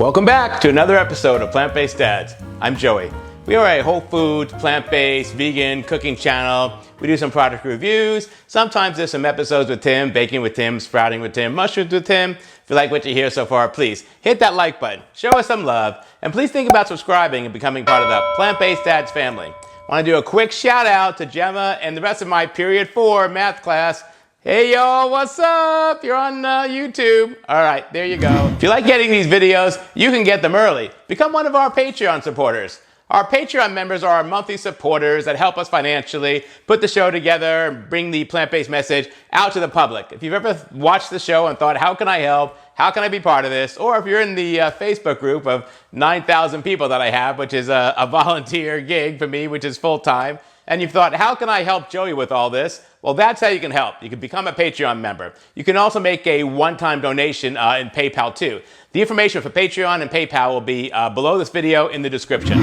Welcome back to another episode of Plant-Based Dads. I'm Joey. We are a whole foods, plant-based, vegan cooking channel. We do some product reviews. Sometimes there's some episodes with Tim, baking with Tim, sprouting with Tim, mushrooms with Tim. If you like what you hear so far, please hit that like button, show us some love, and please think about subscribing and becoming part of the Plant-Based Dads family. I want to do a quick shout out to Gemma and the rest of my period 4 math class. Hey y'all, what's up? You're on YouTube. All right, there you go. If you like getting these videos, you can get them early. Become one of our Patreon supporters. Our Patreon members are our monthly supporters that help us financially, put the show together, and bring the plant-based message out to the public. If you've ever watched the show and thought, how can I help? How can I be part of this? Or if you're in the Facebook group of 9,000 people that I have, which is a volunteer gig for me, which is full-time, and you've thought, how can I help Joey with all this? Well, that's how you can help. You can become a Patreon member. You can also make a one-time donation in PayPal too. The information for Patreon and PayPal will be below this video in the description.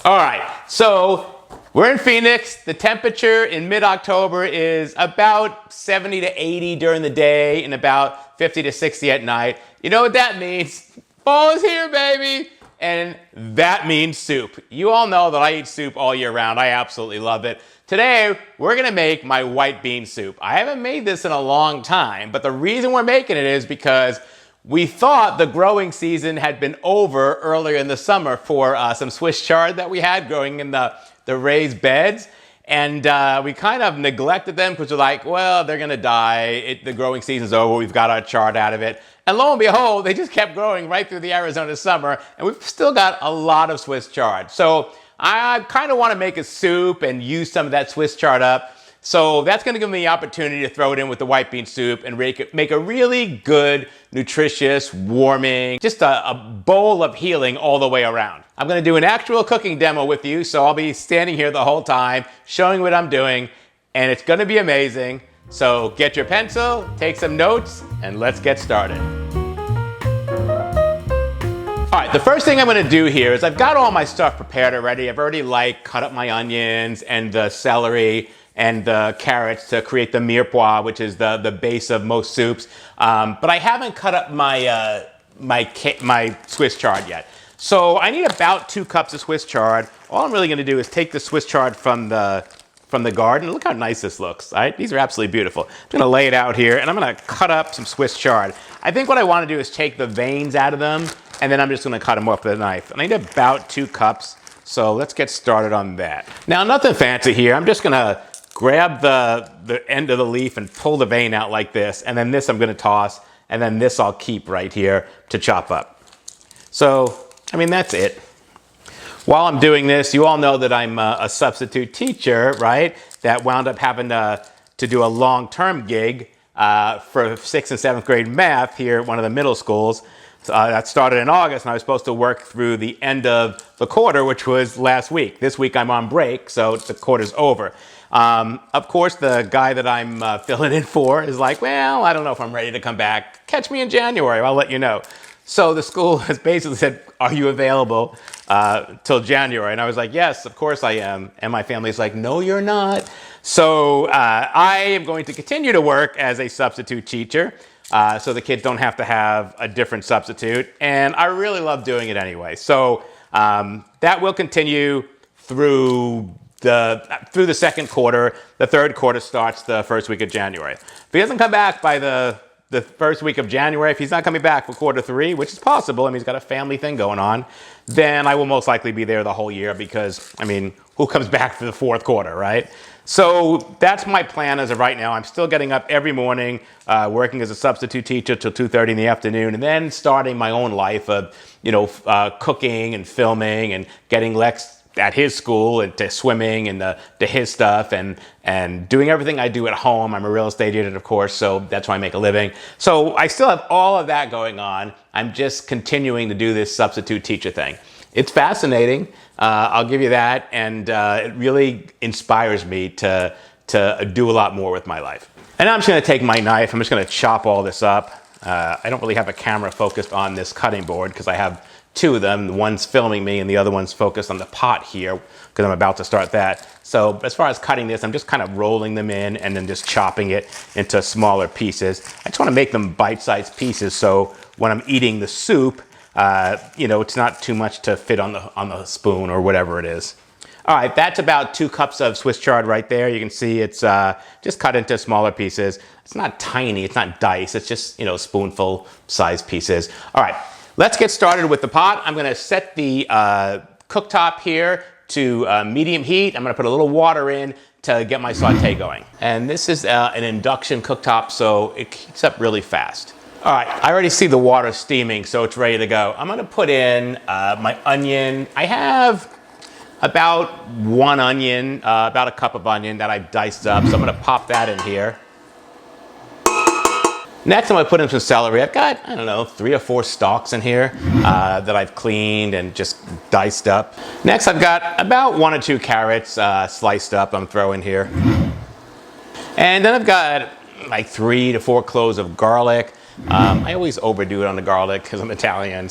All right, so we're in Phoenix. The temperature in mid-October is about 70 to 80 during the day and about 50 to 60 at night. You know what that means? Fall is here, baby. And that means soup. You all know that I eat soup all year round. I absolutely love it. Today, we're gonna make my white bean soup. I haven't made this in a long time, but the reason we're making it is because we thought the growing season had been over earlier in the summer for some Swiss chard that we had growing in the raised beds. And we kind of neglected them because we're like, well, they're gonna die. The growing season's over, we've got our chard out of it. And lo and behold, they just kept growing right through the Arizona summer, and we've still got a lot of Swiss chard. So I kind of want to make a soup and use some of that Swiss chard up. So that's going to give me the opportunity to throw it in with the white bean soup and make a really good, nutritious, warming, just a bowl of healing all the way around. I'm going to do an actual cooking demo with you, so I'll be standing here the whole time, showing what I'm doing, and it's going to be amazing. So get your pencil, take some notes, and let's get started. All right, the first thing I'm gonna do here is I've got all my stuff prepared already. I've already cut up my onions and the celery and the carrots to create the mirepoix, which is the base of most soups. But I haven't cut up my Swiss chard yet. So I need about 2 cups of Swiss chard. All I'm really gonna do is take the Swiss chard from the garden. Look how nice this looks, all right? These are absolutely beautiful. I'm gonna lay it out here and I'm gonna cut up some Swiss chard. I think what I wanna do is take the veins out of them and then I'm just gonna cut them off with a knife. And I need about 2 cups, so let's get started on that. Now, nothing fancy here. I'm just gonna grab the end of the leaf and pull the vein out like this, and then this I'm gonna toss, and then this I'll keep right here to chop up. So, I mean, that's it. While I'm doing this, you all know that I'm a substitute teacher, right? That wound up having to do a long-term gig for 6th and 7th grade math here at one of the middle schools. That started in August, and I was supposed to work through the end of the quarter, which was last week. This week I'm on break, so the quarter's over. Of course, the guy that I'm filling in for is like, well, I don't know if I'm ready to come back. Catch me in January, I'll let you know. So the school has basically said, are you available till January? And I was like, yes, of course I am. And my family's like, no, you're not. So I am going to continue to work as a substitute teacher so the kids don't have to have a different substitute. And I really love doing it anyway. So that will continue through the second quarter. The third quarter starts the first week of January. If he doesn't come back by the first week of January, if he's not coming back for quarter 3, which is possible, I mean, he's got a family thing going on, then I will most likely be there the whole year because, I mean, who comes back for the 4th quarter, right? So that's my plan as of right now. I'm still getting up every morning, working as a substitute teacher till 2:30 in the afternoon, and then starting my own life of, cooking and filming and getting Lexx at his school and to swimming and to his stuff and doing everything I do at home. I'm a real estate agent, of course, so that's how I make a living. So I still have all of that going on. I'm just continuing to do this substitute teacher thing. It's fascinating, I'll give you that, and it really inspires me to do a lot more with my life. And now I'm just gonna take my knife, I'm just gonna chop all this up. I don't really have a camera focused on this cutting board because I have 2 of them. One's filming me and the other one's focused on the pot here because I'm about to start that. So as far as cutting this, I'm just kind of rolling them in and then just chopping it into smaller pieces. I just want to make them bite-sized pieces so when I'm eating the soup, You know, it's not too much to fit on the spoon or whatever it is. All right, that's about 2 cups of Swiss chard right there. You can see it's just cut into smaller pieces. It's not tiny, it's not dice, it's just, you know, spoonful size pieces. All right, let's get started with the pot. I'm gonna set the cooktop here to medium heat. I'm gonna put a little water in to get my saute going. And this is an induction cooktop, so it heats up really fast. All right, I already see the water steaming, so it's ready to go. I'm gonna put in my onion. I have about 1 onion, about a cup of onion that I've diced up, so I'm gonna pop that in here. Next, I'm gonna put in some celery. I've got, I don't know, 3 or 4 stalks in here that I've cleaned and just diced up. Next, I've got about 1 or 2 carrots sliced up I'm throwing here. And then I've got like 3 to 4 cloves of garlic. I always overdo it on the garlic because I'm Italian,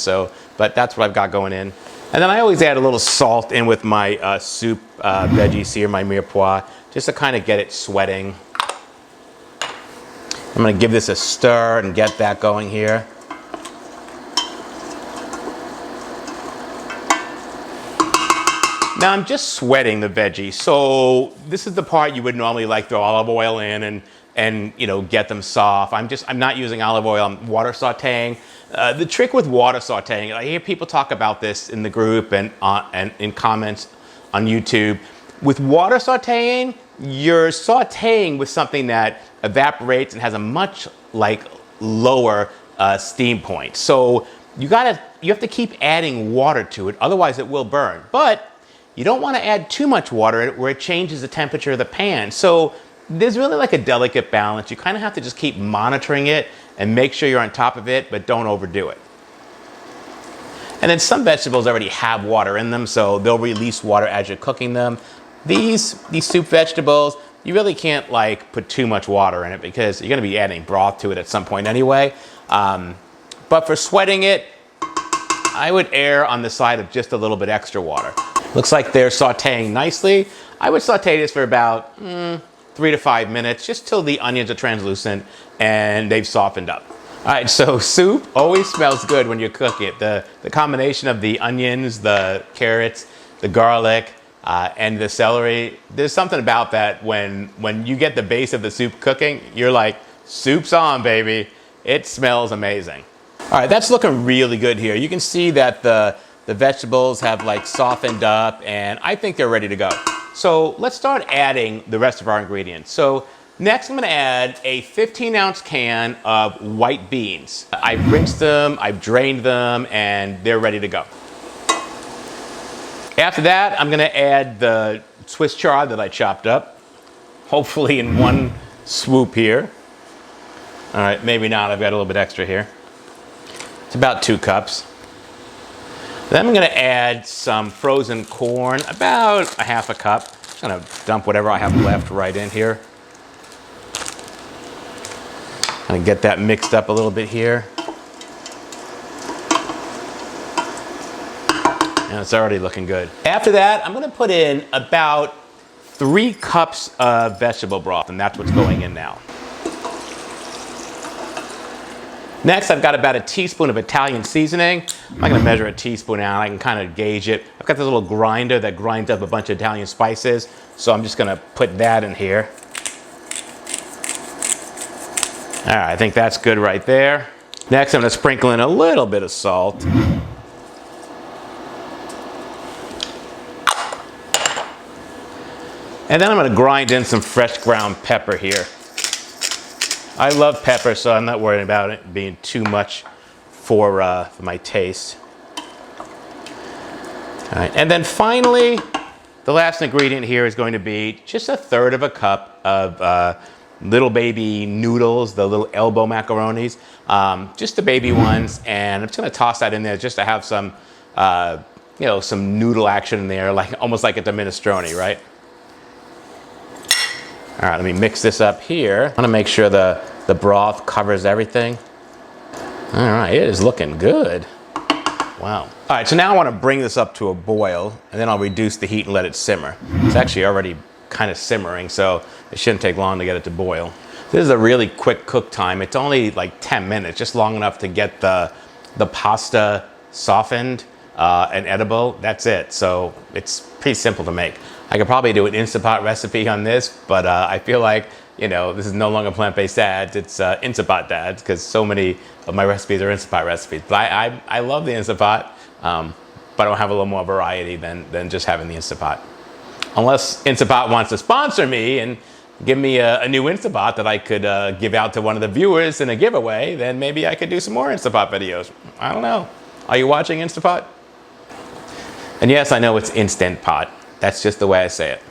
but that's what I've got going in. And then I always add a little salt in with my soup veggies here, my mirepoix, just to kind of get it sweating. I'm gonna give this a stir and get that going here. Now I'm just sweating the veggies, so this is the part you would normally like throw olive oil in and you know, get them soft. I'm not using olive oil, I'm water sauteing. The trick with water sauteing, I hear people talk about this in the group and in comments on YouTube. With water sauteing, you're sauteing with something that evaporates and has a much lower steam point. So you have to keep adding water to it, otherwise it will burn. But you don't want to add too much water where it changes the temperature of the pan. So there's really like a delicate balance. You kind of have to just keep monitoring it and make sure you're on top of it, but don't overdo it. And then some vegetables already have water in them, so they'll release water as you're cooking them. These soup vegetables, you really can't put too much water in it because you're gonna be adding broth to it at some point anyway. But for sweating it, I would err on the side of just a little bit extra water. Looks like they're sauteing nicely. I would saute this for about 3 to 5 minutes, just till the onions are translucent and they've softened up. All right, so soup always smells good when you cook it. The combination of the onions, the carrots, the garlic, and the celery, there's something about that when you get the base of the soup cooking, you're like, soup's on, baby. It smells amazing. All right, that's looking really good here. You can see that the vegetables have softened up and I think they're ready to go. So let's start adding the rest of our ingredients. So next I'm gonna add a 15-ounce can of white beans. I've rinsed them, I've drained them, and they're ready to go. After that, I'm gonna add the Swiss chard that I chopped up, hopefully in one swoop here. All right, maybe not, I've got a little bit extra here. It's about 2 cups. Then I'm gonna add some frozen corn, about a ½ a cup. Just gonna dump whatever I have left right in here. Gonna get that mixed up a little bit here. And it's already looking good. After that, I'm gonna put in about 3 cups of vegetable broth, and that's what's going in now. Next, I've got about a teaspoon of Italian seasoning. I'm not gonna measure a teaspoon out, I can kind of gauge it. I've got this little grinder that grinds up a bunch of Italian spices, so I'm just gonna put that in here. All right, I think that's good right there. Next, I'm gonna sprinkle in a little bit of salt. And then I'm gonna grind in some fresh ground pepper here. I love pepper, so I'm not worried about it being too much for my taste. All right, and then finally, the last ingredient here is going to be just 1/3 of a cup of little baby noodles, the little elbow macaronis, just the baby ones, and I'm just gonna toss that in there just to have some, some noodle action in there, almost like it's a minestrone, right? All right, let me mix this up here. I wanna make sure the broth covers everything. All right, it is looking good. Wow. All right, so now I wanna bring this up to a boil, and then I'll reduce the heat and let it simmer. It's actually already kind of simmering, so it shouldn't take long to get it to boil. This is a really quick cook time. It's only 10 minutes, just long enough to get the pasta softened, and edible. That's it. So it's pretty simple to make. I could probably do an Instant Pot recipe on this, but I feel like, you know, this is no longer plant-based dads. It's Instant Pot dads, because so many of my recipes are Instant Pot recipes. But I love the Instant Pot, but I don't have a little more variety than just having the Instant Pot. Unless Instant Pot wants to sponsor me and give me a new Instant Pot that I could give out to one of the viewers in a giveaway, then maybe I could do some more Instant Pot videos. I don't know. Are you watching Instant Pot? And yes, I know it's Instant Pot. That's just the way I say it.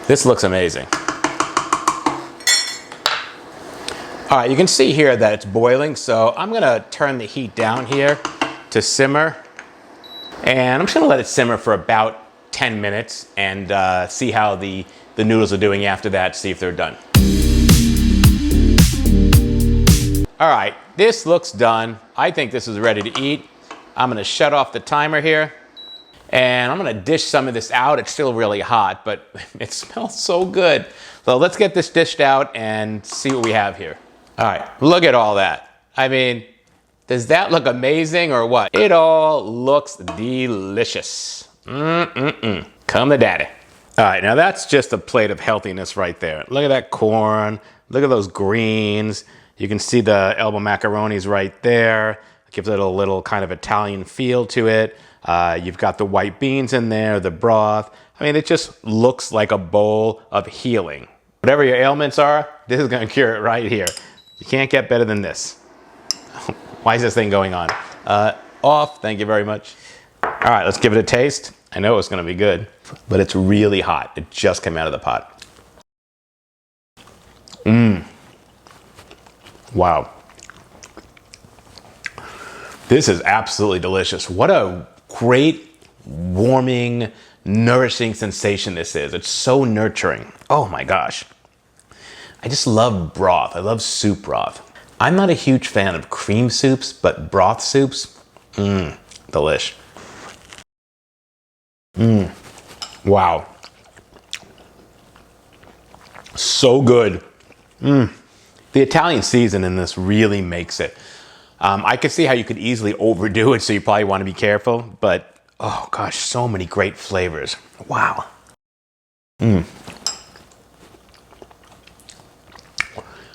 This looks amazing. All right, you can see here that it's boiling, so I'm gonna turn the heat down here to simmer. And I'm just gonna let it simmer for about 10 minutes and see how the noodles are doing after that, see if they're done. All right, this looks done. I think this is ready to eat. I'm gonna shut off the timer here. And I'm gonna dish some of this out. It's still really hot, but it smells so good. So let's get this dished out and see what we have here. All right, look at all that. I mean, does that look amazing or what? It all looks delicious. Come to daddy. All right, now that's just a plate of healthiness right there. Look at that corn. Look at those greens. You can see the elbow macaronis right there. It gives it a little kind of Italian feel to it. You've got the white beans in there, the broth. I mean, it just looks like a bowl of healing. Whatever your ailments are, this is gonna cure it right here. You can't get better than this. Why is this thing going on? Off, thank you very much. All right, let's give it a taste. I know it's gonna be good, but it's really hot. It just came out of the pot. Wow. This is absolutely delicious. What a great, warming, nourishing sensation this is. It's so nurturing. Oh my gosh. I just love broth. I love soup broth. I'm not a huge fan of cream soups, but broth soups, delish. Wow. So good. The Italian season in this really makes it. I could see how you could easily overdo it, so you probably want to be careful, but oh gosh, so many great flavors. Wow.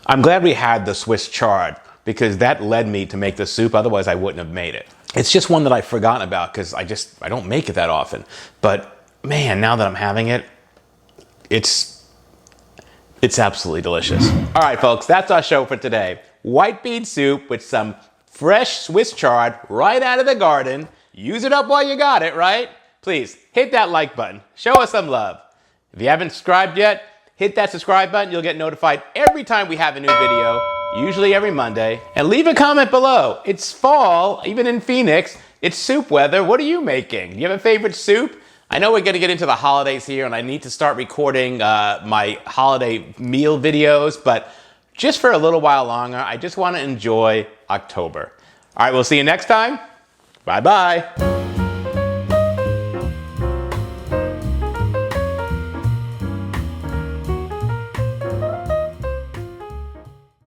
I'm glad we had the Swiss chard, because that led me to make the soup, otherwise I wouldn't have made it. It's just one that I've forgotten about because I don't make it that often. But man, now that I'm having it, it's absolutely delicious. All right, folks, that's our show for today. White bean soup with some fresh Swiss chard right out of the garden. Use it up while you got it, right? Please hit that like button. Show us some love. If you haven't subscribed yet, hit that subscribe button. You'll get notified every time we have a new video, usually every Monday. And leave a comment below. It's fall, even in Phoenix. It's soup weather. What are you making? Do you have a favorite soup? I know we're going to get into the holidays here, and I need to start recording my holiday meal videos, but just for a little while longer, I just want to enjoy October. All right, we'll see you next time. Bye-bye.